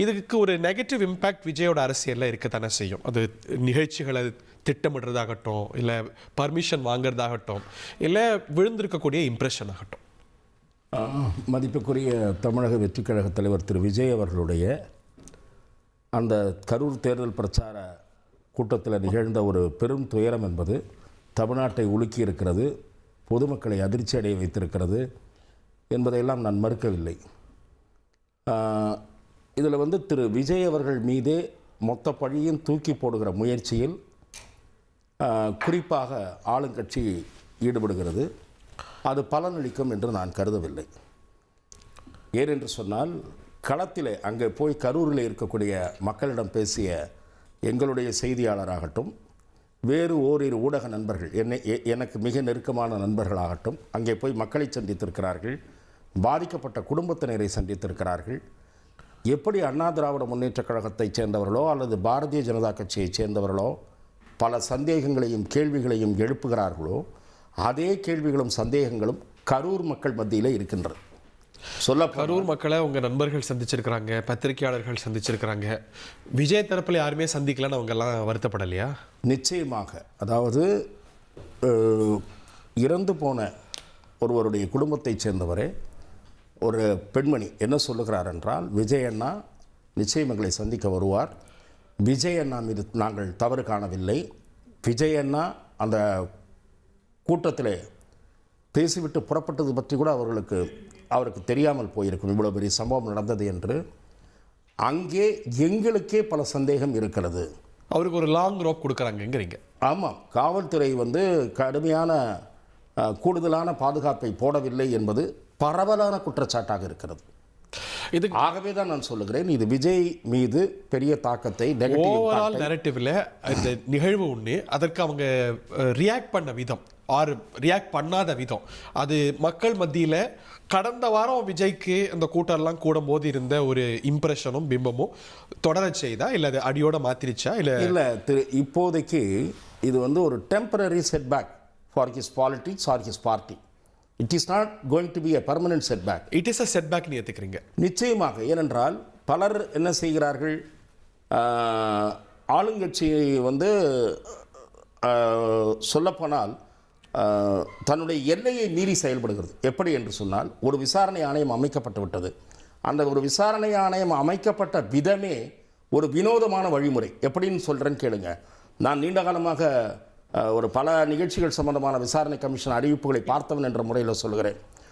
இதுக்கு ஒரு negative impact விஜயோட அரசியலில் இருக்க தானே செய்யும். அது நிகழ்ச்சிகளை திட்டமிடுறதாகட்டும், இல்லை பர்மிஷன் வாங்குறதாகட்டும், இல்லை விழுந்திருக்கக்கூடிய இம்ப்ரெஷன் ஆகட்டும். மதிப்புக்குரிய தமிழக வெற்றி கழக தலைவர் திரு விஜய் அவர்களுடைய அந்த கரூர் தேர்தல் பிரச்சார கூட்டத்தில் நிகழ்ந்த ஒரு பெரும் துயரம் என்பது தமிழ்நாட்டை உலுக்கி இருக்கிறது, பொதுமக்களை அதிர்ச்சி அடைய வைத்திருக்கிறது என்பதையெல்லாம் நான் மறுக்கவில்லை. இதில் திரு விஜய் அவர்கள் மீதே மொத்த பழியும் தூக்கி போடுகிற முயற்சியில் குறிப்பாக ஆளுங்கட்சி ஈடுபடுகிறது. அது பலனளிக்கும் என்று நான் கருதவில்லை. ஏனென்று சொன்னால், களத்திலே அங்கே போய் கரூரில் இருக்கக்கூடிய மக்களிடம் பேசிய எங்களுடைய செய்தியாளராகட்டும், வேறு ஓரிரு ஊடக நண்பர்கள், எனக்கு மிக நெருக்கமான நண்பர்களாகட்டும், அங்கே போய் மக்களை சந்தித்திருக்கிறார்கள், பாதிக்கப்பட்ட குடும்பத்தினரை சந்தித்திருக்கிறார்கள். எப்படி அண்ணா திராவிட முன்னேற்றக் கழகத்தைச் சேர்ந்தவர்களோ அல்லது பாரதிய ஜனதா கட்சியைச் சேர்ந்தவர்களோ பல சந்தேகங்களையும் கேள்விகளையும் எழுப்புகிறார்களோ, அதே கேள்விகளும் சந்தேகங்களும் கரூர் மக்கள் மத்தியில் இருக்கின்றது. கரூர் மக்களை உங்கள் நண்பர்கள் சந்திச்சிருக்கிறாங்க, பத்திரிகையாளர்கள் சந்திச்சிருக்கிறாங்க. விஜய் தரப்பில் யாருமே சந்திக்கலன்னு அவங்கெல்லாம் வருத்தப்படலையா? நிச்சயமாக. அதாவது இறந்து போன ஒருவருடைய குடும்பத்தைச் சேர்ந்தவரே ஒரு பெண்மணி என்ன சொல்லுகிறார் என்றால், விஜய் அண்ணா நிச்சயம் எங்களை சந்திக்க வருவார், விஜய் அண்ணா மீது நாங்கள் தவறு காணவில்லை, விஜய் அண்ணா அந்த கூட்டத்தில் பேசிவிட்டு புறப்பட்டது பற்றி கூட அவருக்கு தெரியாமல் போயிருக்கும், இவ்வளோ பெரிய சம்பவம் நடந்தது என்று. அங்கே எங்களுக்கே பல சந்தேகம் இருக்கிறது. அவருக்கு ஒரு லாங் ரோப் கொடுக்குறாங்கங்கிறீங்க? ஆமாம், காவல்துறை கடுமையான கூடுதலான பாதுகாப்பை போடவில்லை என்பது பரவலான குற்றச்சாட்டாக இருக்கிறது. ஆகவே தான் நான் சொல்லுகிறேன், இது விஜய் மீது பெரிய தாக்கத்தை ஓவரால் நரேட்டிவ்ல இந்த நிகழ்வு ஒன்று, அதற்கு அவங்க ரியாக்ட் பண்ண விதம் ஆர் ரியாக்ட் பண்ணாத விதம், அது மக்கள் மத்தியில் கடந்த வாரம் விஜய்க்கு அந்த கூட்டம்லாம் கூடும்போது இருந்த ஒரு இம்ப்ரெஷனும் பிம்பமும் தொடர செய்தா, இல்லை அது அடியோட மாத்திருச்சா? இல்லை, இப்போதைக்கு இது ஒரு temporary setback for his politics or his party. It is not going to be a permanent setback. It is a setback நீ ஏற்றுக்கிறீங்க? நிச்சயமாக. ஏனென்றால் பலர் என்ன செய்கிறார்கள், ஆளுங்கட்சி சொல்லப்போனால் தன்னுடைய எல்லையை மீறி செயல்படுகிறது. எப்படி என்று சொன்னால், ஒரு விசாரணை ஆணையம் அமைக்கப்பட்டு விட்டது. அந்த ஒரு விசாரணை ஆணையம் அமைக்கப்பட்ட விதமே ஒரு வினோதமான வழிமுறை. எப்படின்னு சொல்கிறேன்னு கேளுங்க. நான் நீண்ட காலமாக பல நிகழ்ச்சிகள் சம்பந்தமான விசாரணை கமிஷன் அறிவிப்புகளை பார்த்தவன் என்ற முறையில் சொல்கிறேன்.